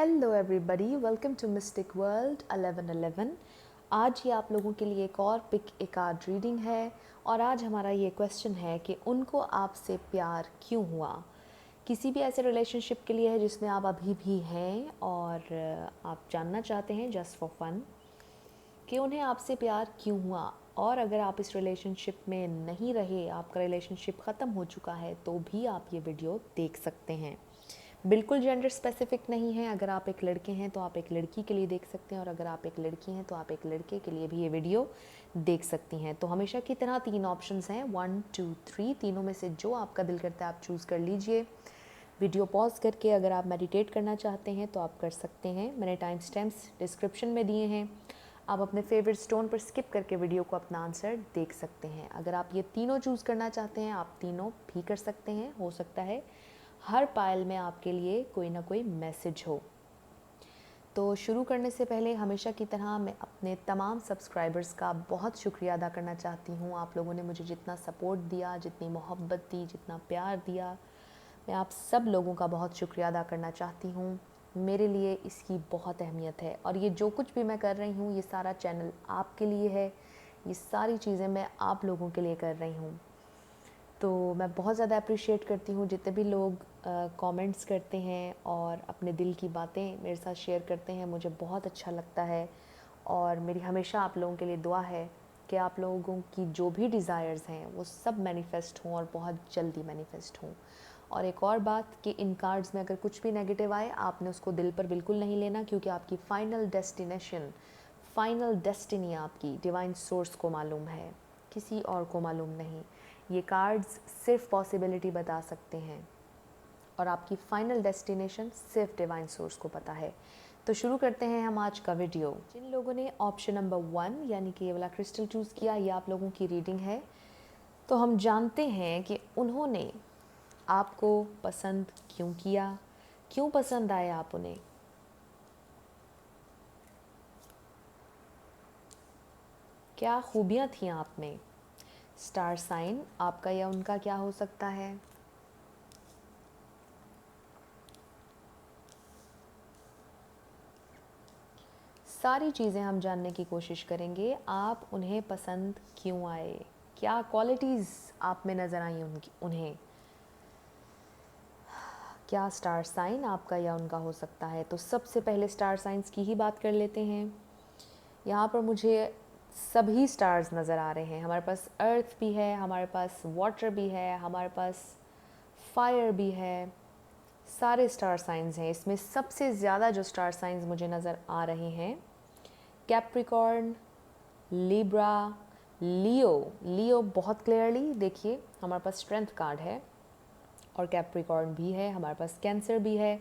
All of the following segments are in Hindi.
Hello everybody, welcome to Mystic World 1111। आज ये आप लोगों के लिए एक और पिक ए कार्ड रीडिंग है और आज हमारा ये क्वेश्चन है कि उनको आपसे प्यार क्यों हुआ। किसी भी ऐसे रिलेशनशिप के लिए है जिसमें आप अभी भी हैं और आप जानना चाहते हैं जस्ट फॉर फन कि उन्हें आपसे प्यार क्यों हुआ। और अगर आप इस रिलेशनशिप में नहीं रहे, आपका रिलेशनशिप ख़त्म हो चुका है, तो भी आप ये वीडियो देख सकते हैं। बिल्कुल जेंडर स्पेसिफिक नहीं है। अगर आप एक लड़के हैं तो आप एक लड़की के लिए देख सकते हैं और अगर आप एक लड़की हैं तो आप एक लड़के के लिए भी ये वीडियो देख सकती हैं। तो हमेशा की तरह 3 ऑप्शंस हैं, 1 2 3। तीनों में से जो आपका दिल करता है आप चूज़ कर लीजिए। वीडियो पॉज करके अगर आप मेडिटेट करना चाहते हैं तो आप कर सकते हैं। मैंने टाइम स्टैम्प्स डिस्क्रिप्शन में दिए हैं। आप अपने फेवरेट स्टोन पर स्किप करके वीडियो को अपना आंसर देख सकते हैं। अगर आप ये तीनों चूज़ करना चाहते हैं आप तीनों भी कर सकते हैं। हो सकता है हर पायल में आपके लिए कोई ना कोई मैसेज हो। तो शुरू करने से पहले हमेशा की तरह मैं अपने तमाम सब्सक्राइबर्स का बहुत शुक्रिया अदा करना चाहती हूँ। आप लोगों ने मुझे जितना सपोर्ट दिया, जितनी मोहब्बत दी, जितना प्यार दिया, मैं आप सब लोगों का बहुत शुक्रिया अदा करना चाहती हूँ। मेरे लिए इसकी बहुत अहमियत है और ये जो कुछ भी मैं कर रही हूँ ये सारा चैनल आपके लिए है। ये सारी चीज़ें मैं आप लोगों के लिए कर रही हूँ। तो मैं बहुत ज़्यादा अप्रिशिएट करती हूँ जितने भी लोग कमेंट्स करते हैं और अपने दिल की बातें मेरे साथ शेयर करते हैं। मुझे बहुत अच्छा लगता है और मेरी हमेशा आप लोगों के लिए दुआ है कि आप लोगों की जो भी डिज़ायर्स हैं वो सब मैनिफेस्ट हों और बहुत जल्दी मैनिफेस्ट हों। और एक और बात कि इन कार्ड्स में अगर कुछ भी नेगेटिव आए आपने उसको दिल पर बिल्कुल नहीं लेना, क्योंकि आपकी फ़ाइनल डेस्टिनेशन, फ़ाइनल डेस्टिनी आपकी डिवाइन सोर्स को मालूम है, किसी और को मालूम नहीं। ये कार्ड्स सिर्फ पॉसिबिलिटी बता सकते हैं और आपकी फ़ाइनल डेस्टिनेशन सिर्फ डिवाइन सोर्स को पता है। तो शुरू करते हैं हम आज का वीडियो। जिन लोगों ने ऑप्शन नंबर 1 यानी कि ये वाला क्रिस्टल चूज़ किया, ये आप लोगों की रीडिंग है। तो हम जानते हैं कि उन्होंने आपको पसंद क्यों किया, क्यों पसंद आए आप उन्हें। क्या खूबियाँ थीं आप में। स्टार साइन आपका या उनका क्या हो सकता है। सारी चीज़ें हम जानने की कोशिश करेंगे। आप उन्हें पसंद क्यों आए, क्या क्वालिटीज़ आप में नज़र आई उनकी उन्हें। क्या स्टार साइन आपका या उनका हो सकता है। तो सबसे पहले स्टार साइंस की ही बात कर लेते हैं। यहाँ पर मुझे सभी स्टार्स नज़र आ रहे हैं। हमारे पास अर्थ भी है, हमारे पास वाटर भी है, हमारे पास फायर भी है। सारे स्टार साइंस हैं। इसमें सबसे ज़्यादा जो स्टार साइंस मुझे नज़र आ रहे हैं, कैप्रिकॉर्न, लिब्रा, लियो। लियो बहुत क्लियरली देखिए, हमारे पास स्ट्रेंथ कार्ड है और कैप्रिकॉर्न भी है, हमारे पास कैंसर भी है।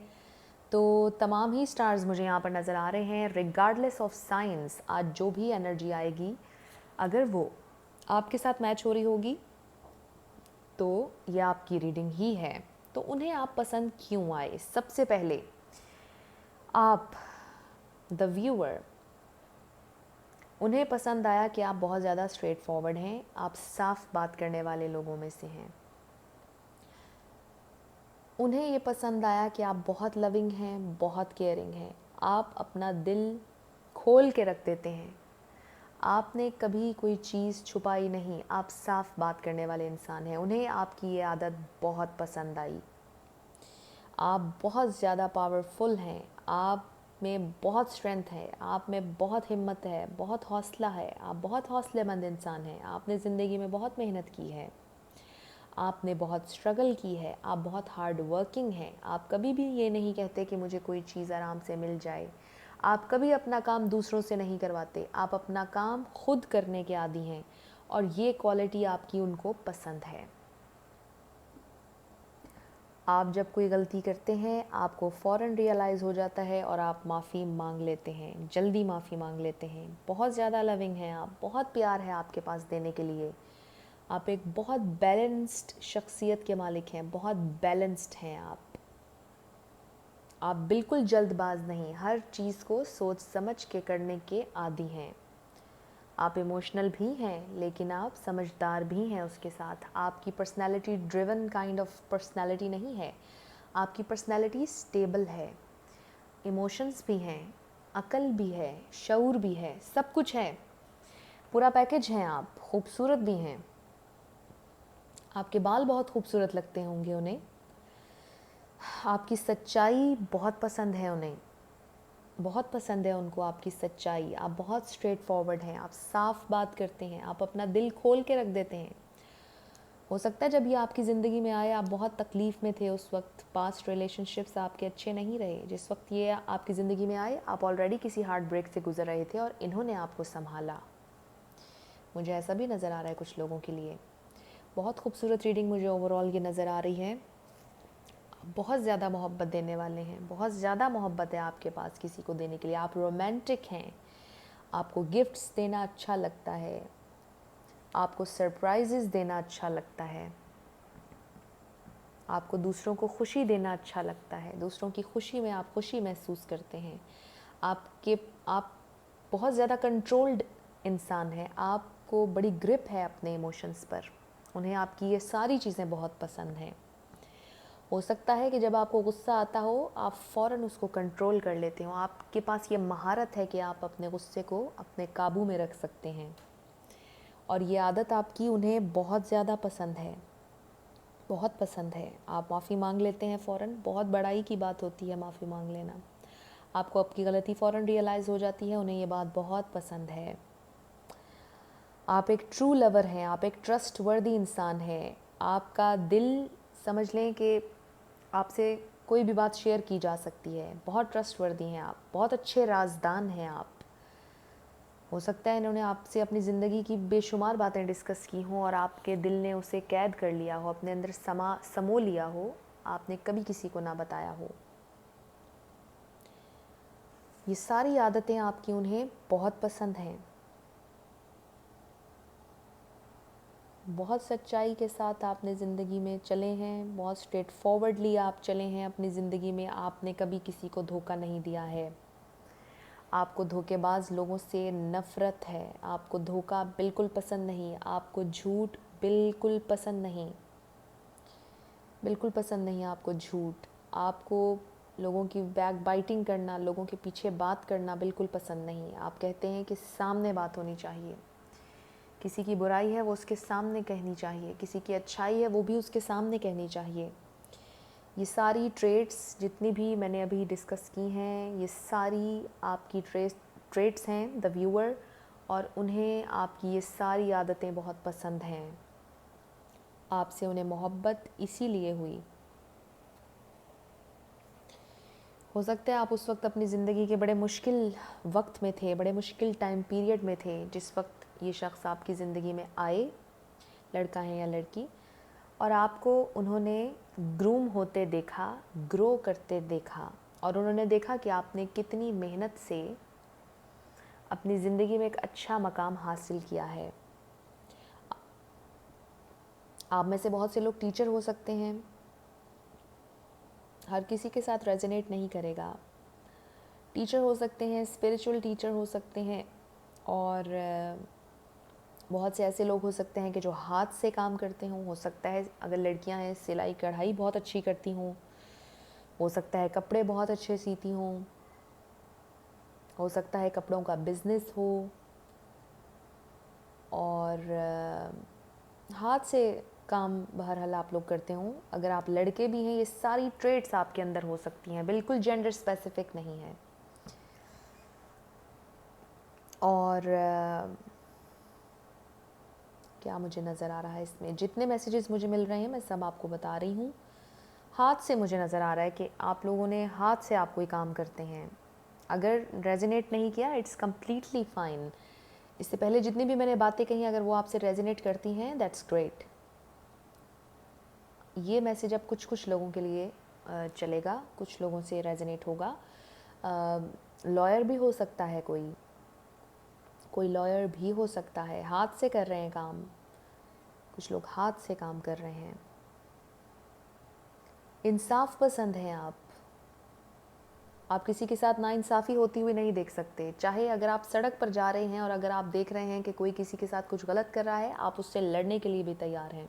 तो तमाम ही स्टार्स मुझे यहाँ पर नज़र आ रहे हैं। रिगार्डलेस ऑफ साइंस, आज जो भी एनर्जी आएगी अगर वो आपके साथ मैच हो रही होगी तो ये आपकी रीडिंग ही है। तो उन्हें आप पसंद क्यों आए। सबसे पहले आप द व्यूअर, उन्हें पसंद आया कि आप बहुत ज़्यादा स्ट्रेट फॉरवर्ड हैं, आप साफ बात करने वाले लोगों में से हैं। उन्हें ये पसंद आया कि आप बहुत लविंग हैं, बहुत केयरिंग हैं, आप अपना दिल खोल के रख देते हैं, आपने कभी कोई चीज़ छुपाई नहीं, आप साफ बात करने वाले इंसान हैं। उन्हें आपकी ये आदत बहुत पसंद आई। आप बहुत ज़्यादा पावरफुल हैं, आप में बहुत स्ट्रेंथ है, आप में बहुत हिम्मत है, बहुत हौसला है, आप बहुत हौसलेमंद इंसान हैं। आपने ज़िंदगी में बहुत मेहनत की है, आपने बहुत स्ट्रगल की है, आप बहुत हार्ड वर्किंग हैं। आप कभी भी ये नहीं कहते कि मुझे कोई चीज़ आराम से मिल जाए। आप कभी अपना काम दूसरों से नहीं करवाते, आप अपना काम खुद करने के आदी हैं और ये क्वालिटी आपकी उनको पसंद है। आप जब कोई गलती करते हैं आपको फ़ौरन रियलाइज़ हो जाता है और आप माफ़ी मांग लेते हैं, जल्दी माफ़ी मांग लेते हैं। बहुत ज़्यादा लविंग हैं आप, बहुत प्यार है आपके पास देने के लिए। आप एक बहुत बैलेंस्ड शख्सियत के मालिक हैं, बहुत बैलेंस्ड हैं आप बिल्कुल जल्दबाज नहीं, हर चीज़ को सोच समझ के करने के आदी हैं। आप इमोशनल भी हैं लेकिन आप समझदार भी हैं उसके साथ। आपकी personality driven kind of personality नहीं है, आपकी पर्सनैलिटी स्टेबल है। इमोशंस भी हैं, अकल भी है, शऊर भी है, सब कुछ है, पूरा पैकेज हैं आप, खूबसूरत भी हैं। आपके बाल बहुत खूबसूरत लगते होंगे उन्हें, आपकी सच्चाई बहुत पसंद है उन्हें, बहुत पसंद है उनको आपकी सच्चाई। आप बहुत स्ट्रेट फॉरवर्ड हैं, आप साफ बात करते हैं, आप अपना दिल खोल के रख देते हैं। हो सकता है जब ये आपकी ज़िंदगी में आए आप बहुत तकलीफ़ में थे, उस वक्त पास्ट रिलेशनशिप्स आपके अच्छे नहीं रहे। जिस वक्त ये आपकी ज़िंदगी में आए आप ऑलरेडी किसी हार्ट ब्रेक से गुजर रहे थे और इन्होंने आपको संभाला। मुझे ऐसा भी नज़र आ रहा है कुछ लोगों के लिए। बहुत खूबसूरत रीडिंग मुझे ओवरऑल ये नज़र आ रही है। बहुत ज़्यादा मोहब्बत देने वाले हैं, बहुत ज़्यादा मोहब्बत है आपके पास किसी को देने के लिए। आप रोमांटिक हैं, आपको गिफ्ट्स देना अच्छा लगता है, आपको सरप्राइजेस देना अच्छा लगता है, आपको दूसरों को खुशी देना अच्छा लगता है, दूसरों की खुशी में आप खुशी महसूस करते हैं। आप बहुत ज़्यादा कंट्रोल्ड इंसान हैं, आपको बड़ी ग्रिप है अपने इमोशंस पर, उन्हें आपकी ये सारी चीज़ें बहुत पसंद हैं। हो सकता है कि जब आपको गुस्सा आता हो आप फ़ौरन उसको कंट्रोल कर लेते हो, आपके पास ये महारत है कि आप अपने गुस्से को अपने काबू में रख सकते हैं, और ये आदत आपकी उन्हें बहुत ज़्यादा पसंद है, बहुत पसंद है। आप माफ़ी मांग लेते हैं फ़ौरन, बहुत बड़ाई की बात होती है माफ़ी मांग लेना। आपको आपकी गलती फ़ौरन रियलाइज़ हो जाती है, उन्हें ये बात बहुत पसंद है। आप एक ट्रू लवर हैं, आप एक ट्रस्ट वर्दी इंसान हैं। आपका दिल, समझ लें कि आपसे कोई भी बात शेयर की जा सकती है, बहुत ट्रस्टवर्दी हैं आप, बहुत अच्छे राजदान हैं आप। हो सकता है इन्होंने आपसे अपनी ज़िंदगी की बेशुमार बातें डिस्कस की हों और आपके दिल ने उसे कैद कर लिया हो, अपने अंदर समो लिया हो, आपने कभी किसी को ना बताया हो। ये सारी आदतें आपकी उन्हें बहुत पसंद हैं। बहुत सच्चाई के साथ आपने ज़िंदगी में चले हैं, बहुत स्ट्रेट फॉरवर्डली आप चले हैं अपनी ज़िंदगी में। आपने कभी किसी को धोखा नहीं दिया है। आपको धोखेबाज लोगों से नफ़रत है, आपको धोखा बिल्कुल पसंद नहीं, आपको झूठ बिल्कुल पसंद नहीं, बिल्कुल पसंद नहीं आपको झूठ। आपको लोगों की बैक बाइटिंग करना, लोगों के पीछे बात करना बिल्कुल पसंद नहीं। आप कहते हैं कि सामने बात होनी चाहिए, किसी की बुराई है वो उसके सामने कहनी चाहिए, किसी की अच्छाई है वो भी उसके सामने कहनी चाहिए। ये सारी ट्रेट्स जितनी भी मैंने अभी डिस्कस की हैं, ये सारी आपकी ट्रेट्स हैं द व्यूअर, और उन्हें आपकी ये सारी आदतें बहुत पसंद हैं। आपसे उन्हें मोहब्बत इसीलिए हुई। हो सकता है आप उस वक्त अपनी ज़िंदगी के बड़े मुश्किल वक्त में थे, बड़े मुश्किल टाइम पीरियड में थे, जिस वक्त ये शख्स आपकी ज़िंदगी में आए, लड़का है या लड़की, और आपको उन्होंने ग्रूम होते देखा, ग्रो करते देखा, और उन्होंने देखा कि आपने कितनी मेहनत से अपनी ज़िंदगी में एक अच्छा मकाम हासिल किया है। आप में से बहुत से लोग टीचर हो सकते हैं, हर किसी के साथ रेजोनेट नहीं करेगा। टीचर हो सकते हैं, स्पिरिचुअल टीचर हो सकते हैं, और बहुत से ऐसे लोग हो सकते हैं कि जो हाथ से काम करते हों। हो सकता है अगर लड़कियां हैं सिलाई कढ़ाई बहुत अच्छी करती हों, हो सकता है कपड़े बहुत अच्छे सीती हों, हो सकता है कपड़ों का बिज़नेस हो, और हाथ से काम बहरहाल आप लोग करते हों। अगर आप लड़के भी हैं, ये सारी ट्रेड्स आपके अंदर हो सकती हैं, बिल्कुल जेंडर स्पेसिफिक नहीं है। और क्या मुझे नज़र आ रहा है इसमें, जितने मैसेजेस मुझे मिल रहे हैं मैं सब आपको बता रही हूँ। हाथ से मुझे नज़र आ रहा है कि आप लोगों ने हाथ से आप कोई काम करते हैं। अगर रेजोनेट नहीं किया इट्स कम्प्लीटली फ़ाइन। इससे पहले जितनी भी मैंने बातें कही अगर वो आपसे रेजोनेट करती हैं दैट्स ग्रेट। ये मैसेज अब कुछ कुछ लोगों के लिए चलेगा, कुछ लोगों से रेजोनेट होगा। लॉयर भी हो सकता है, कोई लॉयर भी हो सकता है, हाथ से कर रहे हैं काम, कुछ लोग हाथ से काम कर रहे हैं। इंसाफ पसंद हैं आप किसी के साथ नाइंसाफ़ी होती हुई नहीं देख सकते। चाहे अगर आप सड़क पर जा रहे हैं और अगर आप देख रहे हैं कि कोई किसी के साथ कुछ गलत कर रहा है, आप उससे लड़ने के लिए भी तैयार हैं।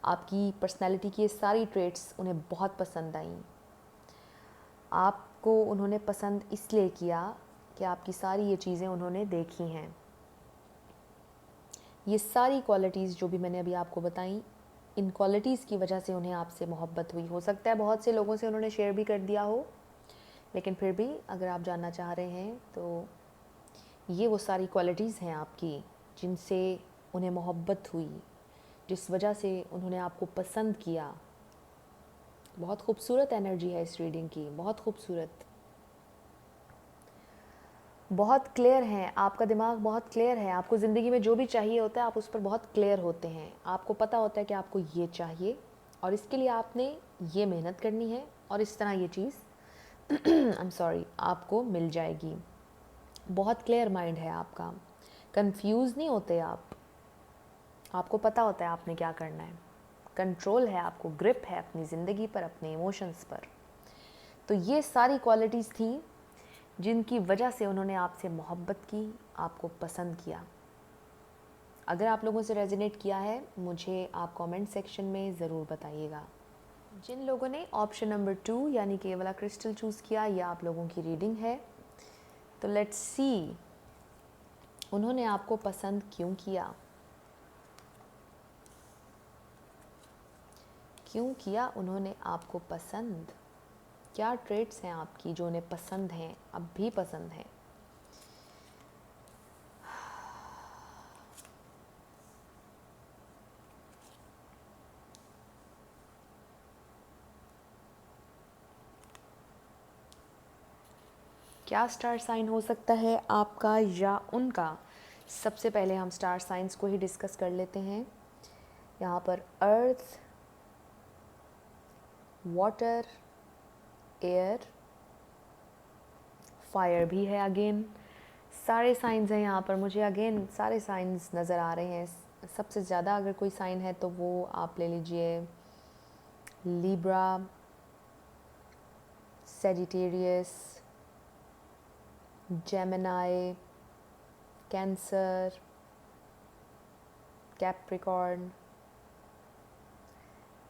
आपकी पर्सनैलिटी की ये सारी ट्रेट्स उन्हें बहुत पसंद आईं। आपको आपको उन्होंने पसंद इसलिए किया कि आपकी सारी ये चीज़ें उन्होंने देखी हैं। ये सारी क्वालिटीज़ जो भी मैंने अभी आपको बताई, इन क्वालिटीज़ की वजह से उन्हें आपसे मोहब्बत हुई। हो सकता है बहुत से लोगों से उन्होंने शेयर भी कर दिया हो, लेकिन फिर भी अगर आप जानना चाह रहे हैं तो ये वो सारी क्वालिटीज़ हैं आपकी जिनसे उन्हें मोहब्बत हुई, जिस वजह से उन्होंने आपको पसंद किया। बहुत खूबसूरत एनर्जी है इस रीडिंग की, बहुत खूबसूरत, बहुत क्लियर हैं। आपका दिमाग बहुत क्लियर है। आपको ज़िंदगी में जो भी चाहिए होता है आप उस पर बहुत क्लियर होते हैं। आपको पता होता है कि आपको ये चाहिए और इसके लिए आपने ये मेहनत करनी है और इस तरह ये चीज़ आई एम सॉरी आपको मिल जाएगी। बहुत क्लियर माइंड है आपका, कंफ्यूज नहीं होते आप। आपको पता होता है आपने क्या करना है, कंट्रोल है आपको, ग्रिप है अपनी ज़िंदगी पर, अपने इमोशंस पर। तो ये सारी क्वालिटीज़ थी जिनकी वजह से उन्होंने आपसे मोहब्बत की, आपको पसंद किया। अगर आप लोगों से रेजोनेट किया है मुझे आप कमेंट सेक्शन में ज़रूर बताइएगा। जिन लोगों ने ऑप्शन नंबर 2 यानी कि ये वाला क्रिस्टल चूज़ किया, ये आप लोगों की रीडिंग है। तो लेट्स सी उन्होंने आपको पसंद क्यों किया, क्यों किया उन्होंने आपको पसंद। क्या ट्रेट्स हैं आपकी जो उन्हें पसंद हैं, अब भी पसंद हैं। क्या स्टार साइन हो सकता है आपका या उनका। सबसे पहले हम स्टार साइंस को ही डिस्कस कर लेते हैं। यहाँ पर अर्थ, वाटर, एयर, फायर भी है। अगेन सारे साइंस हैं यहाँ पर, मुझे अगेन सारे साइंस नज़र आ रहे हैं। सबसे ज़्यादा अगर कोई साइन है तो वो आप ले लीजिए Libra, Sagittarius, Gemini, cancer, Capricorn.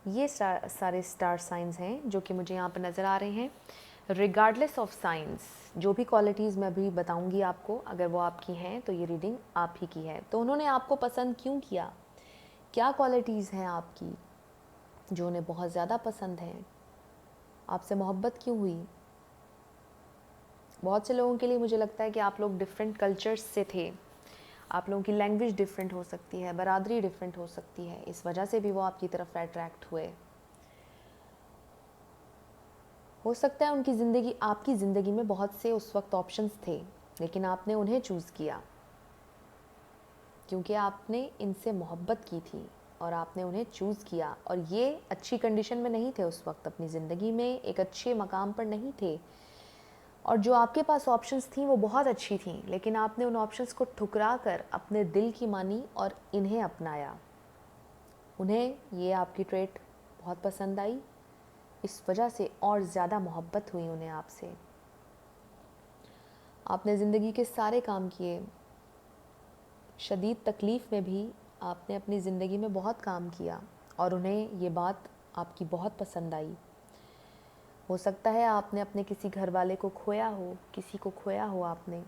ये सारे स्टार साइंस हैं जो कि मुझे यहाँ पर नज़र आ रहे हैं। रिगार्डलेस ऑफ साइंस, जो भी क्वालिटीज़ मैं अभी बताऊंगी आपको, अगर वो आपकी हैं तो ये रीडिंग आप ही की है। तो उन्होंने आपको पसंद क्यों किया, क्या क्वालिटीज़ हैं आपकी जो उन्हें बहुत ज़्यादा पसंद हैं, आपसे मोहब्बत क्यों हुई। बहुत से लोगों के लिए मुझे लगता है कि आप लोग डिफरेंट कल्चर्स से थे, आप लोगों की लैंग्वेज डिफरेंट हो सकती है, बरादरी डिफरेंट हो सकती है, इस वजह से भी वो आपकी तरफ अट्रैक्ट हुए। हो सकता है उनकी ज़िंदगी, आपकी ज़िंदगी में बहुत से उस वक्त ऑप्शंस थे, लेकिन आपने उन्हें चूज़ किया क्योंकि आपने इनसे मोहब्बत की थी और आपने उन्हें चूज़ किया। और ये अच्छी कंडीशन में नहीं थे उस वक्त, अपनी ज़िंदगी में एक अच्छे मकाम पर नहीं थे, और जो आपके पास ऑप्शंस थी वो बहुत अच्छी थी, लेकिन आपने उन ऑप्शंस को ठुकरा कर अपने दिल की मानी और इन्हें अपनाया। उन्हें ये आपकी ट्रेट बहुत पसंद आई, इस वजह से और ज़्यादा मोहब्बत हुई उन्हें आपसे। आपने ज़िंदगी के सारे काम किए, शदीद तकलीफ़ में भी आपने अपनी ज़िंदगी में बहुत काम किया और उन्हें ये बात आपकी बहुत पसंद आई। हो सकता है आपने अपने किसी घर वाले को खोया हो, किसी को खोया हो आपने,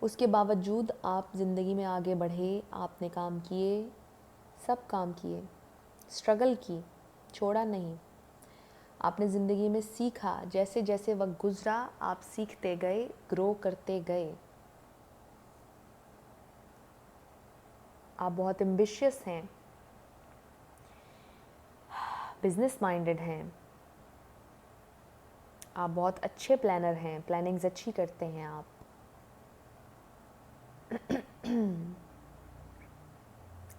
उसके बावजूद आप ज़िंदगी में आगे बढ़े, आपने काम किए, सब काम किए, स्ट्रगल की, छोड़ा नहीं। आपने ज़िंदगी में सीखा, जैसे जैसे वक्त गुज़रा आप सीखते गए, ग्रो करते गए। आप बहुत एम्बिशियस हैं, बिजनेस माइंडेड हैं, आप बहुत अच्छे प्लानर हैं, प्लानिंग्स अच्छी करते हैं आप।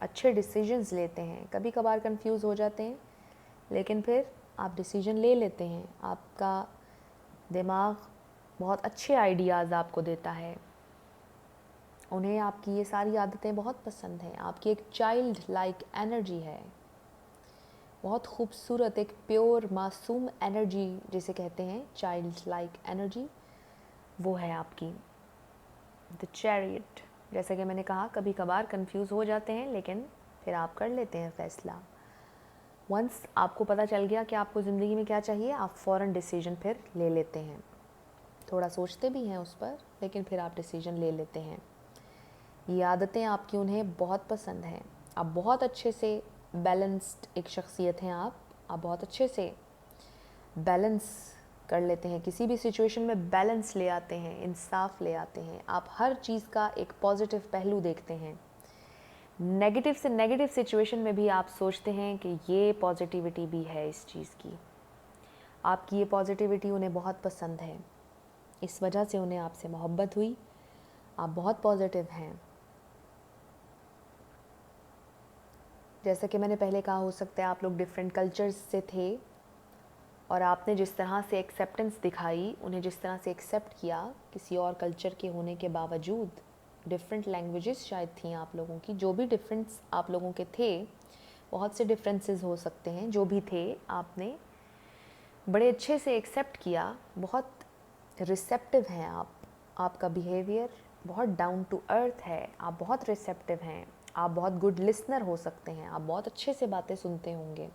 अच्छे डिसीजंस लेते हैं, कभी कभार कंफ्यूज हो जाते हैं लेकिन फिर आप डिसीजन ले लेते हैं। आपका दिमाग बहुत अच्छे आइडियाज़ आपको देता है। उन्हें आपकी ये सारी आदतें बहुत पसंद हैं। आपकी एक चाइल्ड लाइक एनर्जी है, बहुत खूबसूरत, एक प्योर मासूम एनर्जी जिसे कहते हैं चाइल्ड लाइक एनर्जी, वो है आपकी। द चैरियट, जैसा कि मैंने कहा कभी कभार कंफ्यूज हो जाते हैं लेकिन फिर आप कर लेते हैं फ़ैसला। वंस आपको पता चल गया कि आपको ज़िंदगी में क्या चाहिए, आप फ़ौरन डिसीजन फिर ले लेते हैं। थोड़ा सोचते भी हैं उस पर, लेकिन फिर आप डिसीजन ले लेते हैं। ये आदतें आपकी उन्हें बहुत पसंद हैं। आप बहुत अच्छे से बैलेंस्ड एक शख्सियत हैं। आप बहुत अच्छे से बैलेंस कर लेते हैं, किसी भी सिचुएशन में बैलेंस ले आते हैं, इंसाफ ले आते हैं। आप हर चीज़ का एक पॉजिटिव पहलू देखते हैं। नेगेटिव से नेगेटिव सिचुएशन में भी आप सोचते हैं कि ये पॉजिटिविटी भी है इस चीज़ की। आपकी ये पॉजिटिविटी उन्हें बहुत पसंद है, इस वजह से उन्हें आपसे मोहब्बत हुई। आप बहुत पॉजिटिव हैं। जैसा कि मैंने पहले कहा, हो सकता है आप लोग डिफरेंट कल्चर्स से थे और आपने जिस तरह से एक्सेप्टेंस दिखाई, उन्हें जिस तरह से एक्सेप्ट किया, किसी और कल्चर के होने के बावजूद, डिफरेंट लैंग्वेजेस शायद थी आप लोगों की, जो भी डिफरेंस आप लोगों के थे, बहुत से डिफरेंसेस हो सकते हैं, जो भी थे आपने बड़े अच्छे से एक्सेप्ट किया। बहुत रिसेप्टिव हैं आप, आपका बिहेवियर बहुत डाउन टू अर्थ है, आप बहुत रिसेप्टिव हैं, आप बहुत गुड लिसनर हो सकते हैं, आप बहुत अच्छे से बातें सुनते होंगे।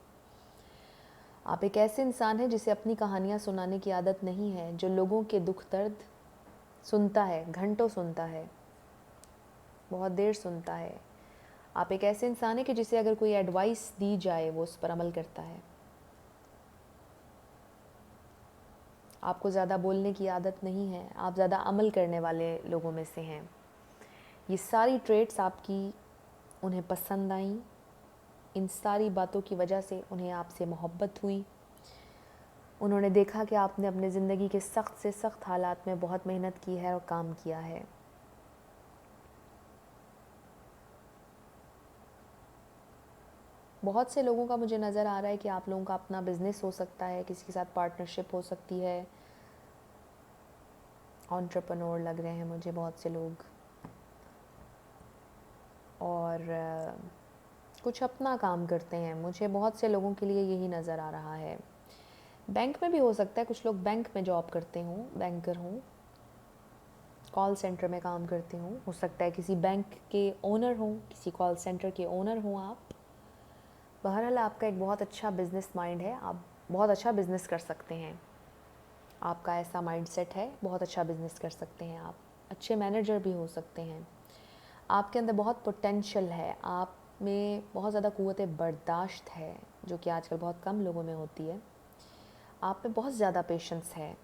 आप एक ऐसे इंसान हैं जिसे अपनी कहानियाँ सुनाने की आदत नहीं है, जो लोगों के दुख दर्द सुनता है, घंटों सुनता है, बहुत देर सुनता है। आप एक ऐसे इंसान हैं कि जिसे अगर कोई एडवाइस दी जाए वो उस पर अमल करता है। आपको ज़्यादा बोलने की आदत नहीं है, आप ज़्यादा अमल करने वाले लोगों में से हैं। ये सारी ट्रेट्स आपकी उन्हें पसंद आईं। इन सारी बातों की वजह से उन्हें आपसे मोहब्बत हुई। उन्होंने देखा कि आपने अपने ज़िंदगी के सख्त से सख्त हालात में बहुत मेहनत की है और काम किया है। बहुत से लोगों का मुझे नज़र आ रहा है कि आप लोगों का अपना बिज़नेस हो सकता है, किसी के साथ पार्टनरशिप हो सकती है। एंटरप्रेन्योर लग रहे हैं मुझे बहुत से लोग, और कुछ अपना काम करते हैं। मुझे बहुत से लोगों के लिए यही नज़र आ रहा है। बैंक में भी हो सकता है, कुछ लोग बैंक में जॉब करते हों, बैंकर हों, कॉल सेंटर में काम करते हों। हो सकता है किसी बैंक के ओनर हों, किसी कॉल सेंटर के ओनर हों आप। बहरहाल आपका एक बहुत अच्छा बिज़नेस माइंड है, आप बहुत अच्छा बिज़नेस कर सकते हैं। आपका ऐसा माइंडसेट है, बहुत अच्छा बिज़नेस कर सकते हैं आप। अच्छे मैनेजर भी हो सकते हैं। आपके अंदर बहुत पोटेंशियल है, आप में बहुत ज़्यादा क़ुव्वत बर्दाश्त है, जो कि आजकल बहुत कम लोगों में होती है। आप में बहुत ज़्यादा पेशेंस है।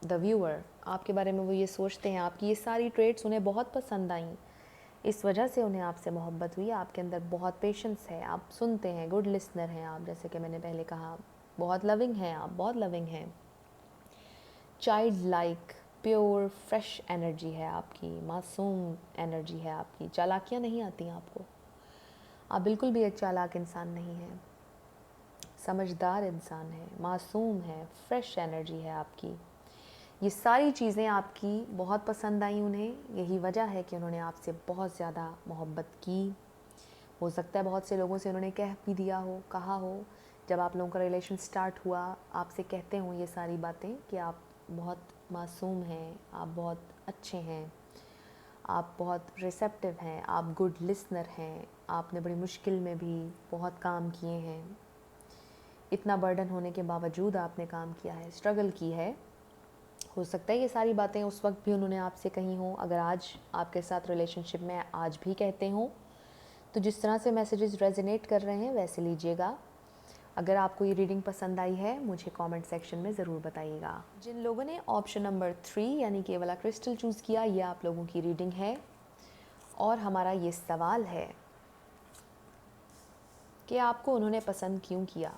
द व्यूअर आपके बारे में वो ये सोचते हैं, आपकी ये सारी ट्रेट्स उन्हें बहुत पसंद आईं, इस वजह से उन्हें आपसे मोहब्बत हुई। आपके अंदर बहुत पेशेंस है, आप सुनते हैं, गुड लिसनर हैं आप, जैसे कि मैंने पहले कहा। बहुत लविंग हैं आप, बहुत लविंग हैं। Child like pure fresh energy है आपकी, मासूम एनर्जी है आपकी। चालाकियाँ नहीं आती आपको, आप बिल्कुल भी एक चालाक इंसान नहीं हैं, समझदार इंसान है, मासूम है, फ्रेश एनर्जी है आपकी। ये सारी चीज़ें आपकी बहुत पसंद आई उन्हें, यही वजह है कि उन्होंने आपसे बहुत ज़्यादा मोहब्बत की। हो सकता है बहुत से लोगों से उन्होंने कह भी दिया हो, कहा हो, जब आप लोगों का रिलेशन स्टार्ट हुआ, आपसे कहते हों ये सारी बातें कि आप बहुत मासूम हैं, आप बहुत अच्छे हैं, आप बहुत रिसेप्टिव हैं, आप गुड लिसनर हैं, आपने बड़ी मुश्किल में भी बहुत काम किए हैं, इतना बर्डन होने के बावजूद आपने काम किया है, स्ट्रगल की है। हो सकता है ये सारी बातें उस वक्त भी उन्होंने आपसे कही हों, अगर आज आपके साथ रिलेशनशिप में आज भी कहते हों, तो जिस तरह से मैसेजेस रेजोनेट कर रहे हैं वैसे लीजिएगा। अगर आपको ये रीडिंग पसंद आई है, मुझे कमेंट सेक्शन में ज़रूर बताइएगा। जिन लोगों ने ऑप्शन नंबर 3 यानी कि वाला क्रिस्टल चूज़ किया, ये आप लोगों की रीडिंग है। और हमारा ये सवाल है कि आपको उन्होंने पसंद क्यों किया।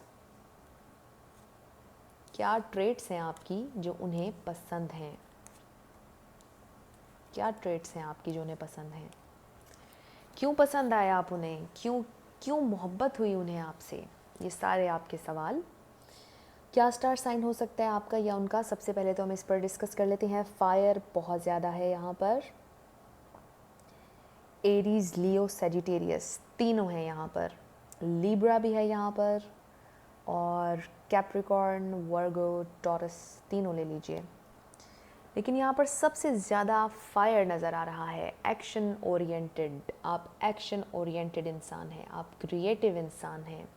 क्या ट्रेट्स हैं आपकी जो उन्हें पसंद हैं? क्या ट्रेट्स हैं आपकी जो उन्हें पसंद हैं? क्यों पसंद आए आप उन्हें? क्यों मोहब्बत हुई उन्हें आपसे? ये सारे आपके सवाल। क्या स्टार साइन हो सकता है आपका या उनका? सबसे पहले तो हम इस पर डिस्कस कर लेते हैं। फायर बहुत ज़्यादा है यहाँ पर। एरीज, लियो, सेजिटेरियस तीनों हैं यहाँ पर। लिब्रा भी है यहाँ पर, और कैप्रिकॉर्न, वर्गो, टॉरस तीनों ले लीजिए। लेकिन यहाँ पर सबसे ज़्यादा फायर नज़र आ रहा है। एक्शन ओरिएंटेड, आप एक्शन ओरिएंटेड इंसान हैं, आप क्रिएटिव इंसान हैं,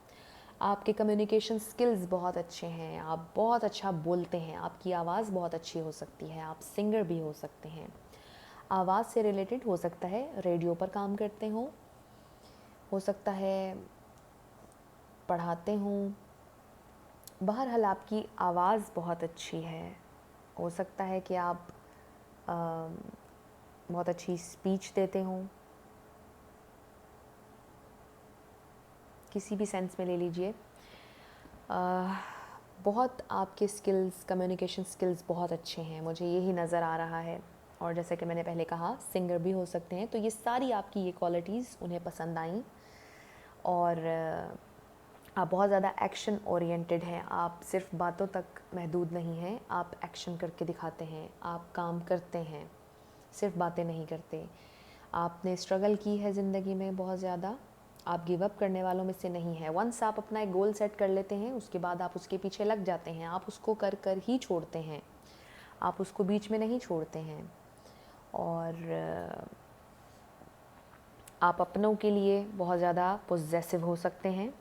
आपके कम्युनिकेशन स्किल्स बहुत अच्छे हैं, आप बहुत अच्छा बोलते हैं, आपकी आवाज़ बहुत अच्छी हो सकती है, आप सिंगर भी हो सकते हैं। आवाज़ से रिलेटेड हो सकता है रेडियो पर काम करते हो सकता है पढ़ाते हों। बहरहाल आपकी आवाज़ बहुत अच्छी है। हो सकता है कि आप बहुत अच्छी स्पीच देते हों, किसी भी सेंस में ले लीजिए। बहुत आपके स्किल्स, कम्युनिकेशन स्किल्स बहुत अच्छे हैं, मुझे यही नज़र आ रहा है। और जैसे कि मैंने पहले कहा, सिंगर भी हो सकते हैं। तो ये सारी आपकी ये क्वालिटीज़ उन्हें पसंद आईं। और आप बहुत ज़्यादा एक्शन ओरिएंटेड हैं, आप सिर्फ बातों तक महदूद नहीं हैं, आप एक्शन करके दिखाते हैं, आप काम करते हैं, सिर्फ बातें नहीं करते। आपने स्ट्रगल की है ज़िंदगी में बहुत ज़्यादा, आप गिव अप करने वालों में से नहीं है। वंस आप अपना एक गोल सेट कर लेते हैं, उसके बाद आप उसके पीछे लग जाते हैं, आप उसको कर कर ही छोड़ते हैं, आप उसको बीच में नहीं छोड़ते हैं। और आप अपनों के लिए बहुत ज़्यादा पोजेसिव हो सकते हैं।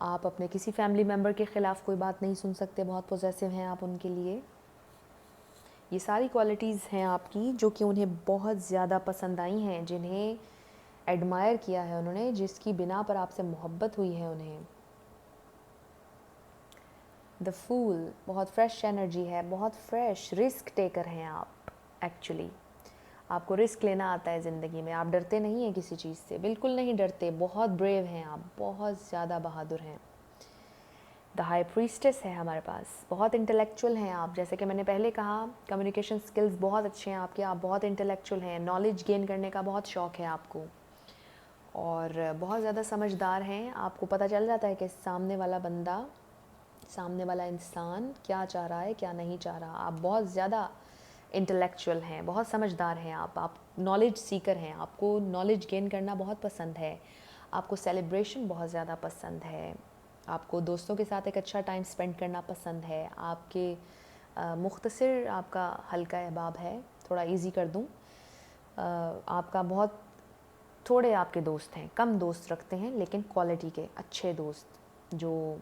आप अपने किसी फैमिली मेम्बर के ख़िलाफ़ कोई बात नहीं सुन सकते, बहुत पोजेसिव हैं आप उनके लिए। ये सारी क्वालिटीज़ हैं आपकी जो कि उन्हें बहुत ज़्यादा पसंद आई हैं, जिन्हें एडमायर किया है उन्होंने, जिसकी बिना पर आपसे मोहब्बत हुई है उन्हें। द फूल, बहुत फ्रेश एनर्जी है, बहुत फ्रेश रिस्क टेकर हैं आप। एक्चुअली आपको रिस्क लेना आता है ज़िंदगी में, आप डरते नहीं हैं किसी चीज़ से, बिल्कुल नहीं डरते, बहुत ब्रेव हैं आप, बहुत ज़्यादा बहादुर हैं। द हाई प्रीस्टेस है हमारे पास, बहुत इंटेलेक्चुअल हैं आप। जैसे कि मैंने पहले कहा, कम्युनिकेशन स्किल्स बहुत अच्छे हैं आपके, आप बहुत इंटेलेक्चुअल हैं, नॉलेज गेन करने का बहुत शौक़ है आपको, और बहुत ज़्यादा समझदार हैं। आपको पता चल जाता है कि सामने वाला बंदा, सामने वाला इंसान क्या चाह रहा है, क्या नहीं चाह रहा। आप बहुत ज़्यादा इंटेलेक्चुअल हैं, बहुत समझदार हैं आप नॉलेज सीकर हैं, आपको नॉलेज गेन करना बहुत पसंद है, आपको सेलिब्रेशन बहुत ज़्यादा पसंद है, आपको दोस्तों के साथ एक अच्छा टाइम स्पेंड करना पसंद है, आपके मुख्तसर आपका हल्का अहबाब है, थोड़ा इजी कर दूं, आपका बहुत थोड़े आपके दोस्त हैं, कम दोस्त रखते हैं, लेकिन क्वालिटी के अच्छे दोस्त जो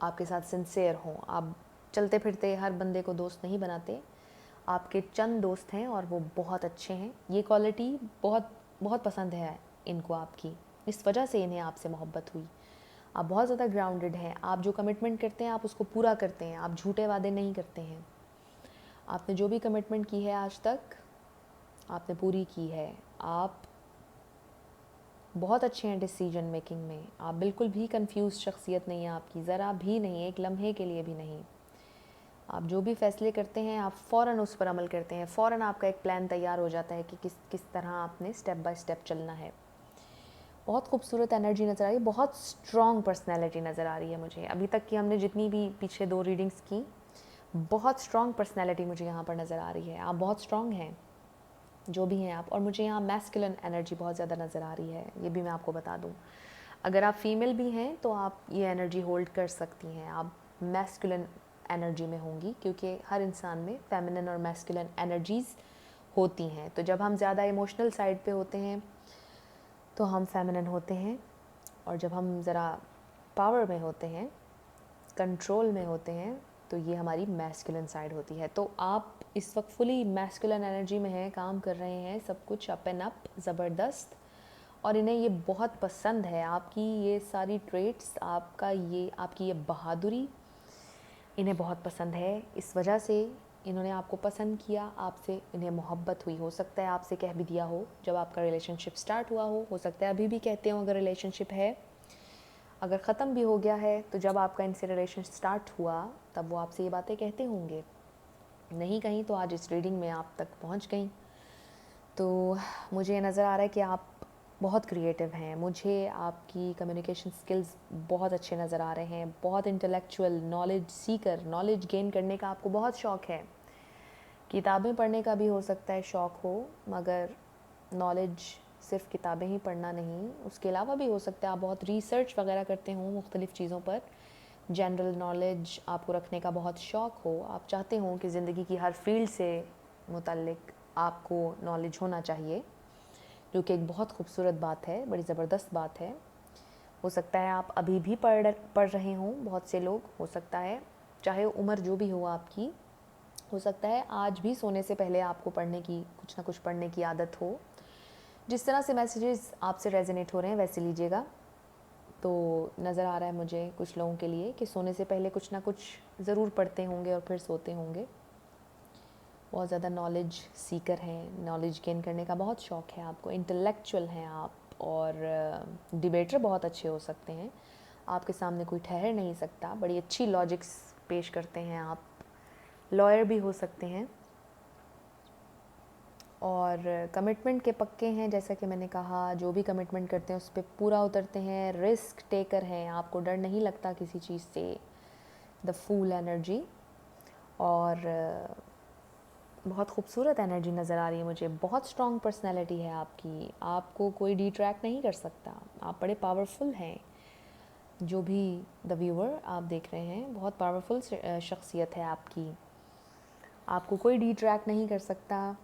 आपके साथ सिंसेयर हों। आप चलते फिरते हर बंदे को दोस्त नहीं बनाते, आपके चंद दोस्त हैं और वो बहुत अच्छे हैं। ये क्वालिटी बहुत बहुत पसंद है इनको आपकी, इस वजह से इन्हें आपसे मोहब्बत हुई। आप बहुत ज़्यादा ग्राउंडेड हैं, आप जो कमिटमेंट करते हैं आप उसको पूरा करते हैं, आप झूठे वादे नहीं करते हैं। आपने जो भी कमिटमेंट की है आज तक आपने पूरी की है। आप बहुत अच्छे हैं डिसीजन मेकिंग में, आप बिल्कुल भी कंफ्यूज शख्सियत नहीं है आपकी, ज़रा भी नहीं, एक लम्हे के लिए भी नहीं। आप जो भी फ़ैसले करते हैं आप फ़ौरन उस पर अमल करते हैं, फ़ौरन आपका एक प्लान तैयार हो जाता है कि किस तरह आपने स्टेप बाय स्टेप चलना है। बहुत खूबसूरत एनर्जी नज़र आ रही है, बहुत स्ट्रॉन्ग पर्सनैलिटी नज़र आ रही है मुझे। अभी तक की हमने जितनी भी पीछे 2 रीडिंग्स की, बहुत स्ट्रॉन्ग पर्सनैलिटी मुझे यहाँ पर नज़र आ रही है। आप बहुत स्ट्रॉन्ग हैं, जो भी हैं आप। और मुझे यहाँ मैस्कुलिन एनर्जी बहुत ज़्यादा नज़र आ रही है, ये भी मैं आपको बता दूँ। अगर आप फीमेल भी हैं तो आप ये एनर्जी होल्ड कर सकती हैं, आप मैस्कुलिन एनर्जी में होंगी, क्योंकि हर इंसान में फेमिनिन और मैस्कुलिन एनर्जीज़ होती हैं। तो जब हम ज़्यादा इमोशनल साइड पे होते हैं तो हम फेमिनिन होते हैं, और जब हम ज़रा पावर में होते हैं, कंट्रोल में होते हैं, तो ये हमारी मैस्कुलिन साइड होती है। तो आप इस वक्त फुली मैस्कुलिन एनर्जी में हैं, काम कर रहे हैं, सब कुछ अप एंड अप, ज़बरदस्त। और इन्हें ये बहुत पसंद है, आपकी ये सारी ट्रेट्स, आपकी ये बहादुरी इन्हें बहुत पसंद है। इस वजह से इन्होंने आपको पसंद किया, आपसे इन्हें मोहब्बत हुई। हो सकता है आपसे कह भी दिया हो जब आपका रिलेशनशिप स्टार्ट हुआ हो सकता है अभी भी कहते हो अगर रिलेशनशिप है। अगर ख़त्म भी हो गया है तो जब आपका इनसे रिलेशन स्टार्ट हुआ तब वो आपसे ये बातें कहते होंगे, नहीं कहीं तो आज इस रीडिंग में आप तक पहुंच गई। तो मुझे नज़र आ रहा है कि आप बहुत क्रिएटिव हैं, मुझे आपकी कम्युनिकेशन स्किल्स बहुत अच्छे नज़र आ रहे हैं, बहुत intellectual, knowledge Sikar, knowledge gain करने का आपको बहुत शौक़ है। किताबें पढ़ने का भी हो सकता है शौक़ हो, मगर नॉलेज सिर्फ किताबें ही पढ़ना नहीं, उसके अलावा भी हो सकता है आप बहुत रिसर्च वगैरह करते हो मुख्तलिफ़ चीज़ों पर, जनरल नॉलेज आपको रखने का बहुत शौक़ हो, आप चाहते हो कि ज़िंदगी की हर फील्ड से मुतल्लिक आपको नॉलेज होना चाहिए, जो कि एक बहुत खूबसूरत बात है, बड़ी ज़बरदस्त बात है। हो सकता है आप अभी भी पढ़ रहे हों, बहुत से लोग, हो सकता है चाहे उम्र जो भी हो आपकी, हो सकता है आज भी सोने से पहले आपको पढ़ने की, कुछ ना कुछ पढ़ने की आदत हो। जिस तरह से मैसेजेस आपसे रेजोनेट हो रहे हैं वैसे लीजिएगा। तो नज़र आ रहा है मुझे कुछ लोगों के लिए कि सोने से पहले कुछ ना कुछ ज़रूर पढ़ते होंगे और फिर सोते होंगे। बहुत ज़्यादा नॉलेज सीकर हैं, नॉलेज गेन करने का बहुत शौक़ है आपको, इंटेलेक्चुअल हैं आप, और डिबेटर बहुत अच्छे हो सकते हैं। आपके सामने कोई ठहर नहीं सकता, बड़ी अच्छी लॉजिक्स पेश करते हैं आप, लॉयर भी हो सकते हैं, और कमिटमेंट के पक्के हैं। जैसा कि मैंने कहा, जो भी कमिटमेंट करते हैं उस पर पूरा उतरते हैं, रिस्क टेकर हैं, आपको डर नहीं लगता किसी चीज़ से, द फूल एनर्जी। और बहुत खूबसूरत एनर्जी नज़र आ रही है मुझे, बहुत स्ट्रॉन्ग पर्सनैलिटी है आपकी, आपको कोई डिट्रैक्ट नहीं कर सकता, आप बड़े पावरफुल हैं। जो भी द व्यूअर आप देख रहे हैं, बहुत पावरफुल शख्सियत है आपकी, आपको कोई डिट्रैक्ट नहीं कर सकता।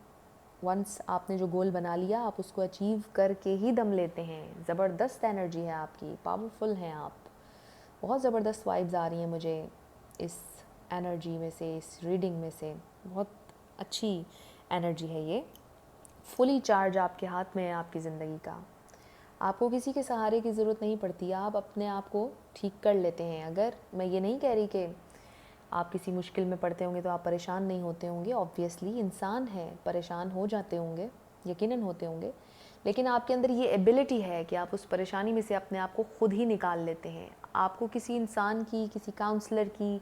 वंस आपने जो गोल बना लिया, आप उसको अचीव करके ही दम लेते हैं। ज़बरदस्त एनर्जी है आपकी, पावरफुल हैं आप, बहुत ज़बरदस्त वाइब्स आ रही हैं मुझे इस एनर्जी में से, इस रीडिंग में से। बहुत अच्छी एनर्जी है ये, फुली चार्ज आपके हाथ में है आपकी ज़िंदगी का। आपको किसी के सहारे की ज़रूरत नहीं पड़ती, आप अपने आप को ठीक कर लेते हैं। अगर मैं ये नहीं कह रही कि आप किसी मुश्किल में पड़ते होंगे तो आप परेशान नहीं होते होंगे, ऑब्वियसली इंसान है, परेशान हो जाते होंगे, यकीनन होते होंगे, लेकिन आपके अंदर ये एबिलिटी है कि आप उस परेशानी में से अपने आप को खुद ही निकाल लेते हैं। आपको किसी इंसान की, किसी काउंसलर की,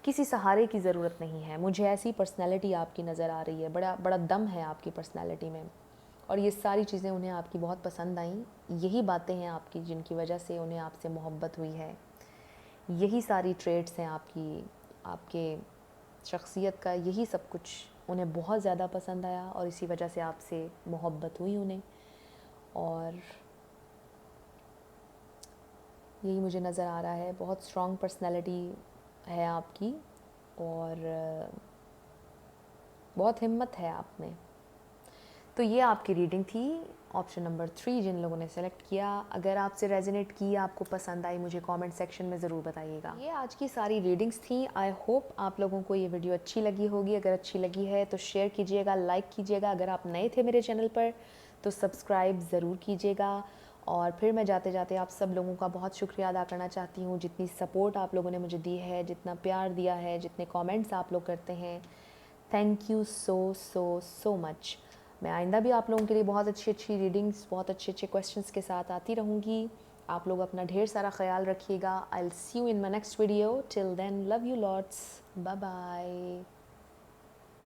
किसी सहारे की ज़रूरत नहीं है। मुझे ऐसी पर्सनैलिटी आपकी नज़र आ रही है, बड़ा बड़ा दम है आपकी पर्सनैलिटी में, और ये सारी चीज़ें उन्हें आपकी बहुत पसंद आईं। यही बातें हैं आपकी जिनकी वजह से उन्हें आपसे मोहब्बत हुई है, यही सारी ट्रेड्स हैं आपकी, आपके शख्सियत का, यही सब कुछ उन्हें बहुत ज़्यादा पसंद आया और इसी वजह से आपसे मोहब्बत हुई उन्हें। और यही मुझे नज़र आ रहा है, बहुत स्ट्रॉन्ग पर्सनैलिटी है आपकी, और बहुत हिम्मत है आप में। तो ये आपकी रीडिंग थी, ऑप्शन नंबर 3 जिन लोगों ने सेलेक्ट किया। अगर आपसे रेजोनेट की, आपको पसंद आई, मुझे कमेंट सेक्शन में ज़रूर बताइएगा। ये आज की सारी रीडिंग्स थी। आई होप आप लोगों को ये वीडियो अच्छी लगी होगी। अगर अच्छी लगी है तो शेयर कीजिएगा, लाइक कीजिएगा। अगर आप नए थे मेरे चैनल पर तो सब्सक्राइब ज़रूर कीजिएगा। और फिर मैं जाते जाते आप सब लोगों का बहुत शुक्रिया अदा करना चाहती हूँ, जितनी सपोर्ट आप लोगों ने मुझे दी है, जितना प्यार दिया है, जितने कमेंट्स आप लोग करते हैं। Thank you so so so much. मैं आइंदा भी आप लोगों के लिए बहुत अच्छी अच्छी रीडिंग्स, बहुत अच्छे अच्छे क्वेश्चंस के साथ आती रहूँगी। आप लोग अपना ढेर सारा ख्याल रखिएगा। I will see you in my next video. Till then, love you lots, bye bye.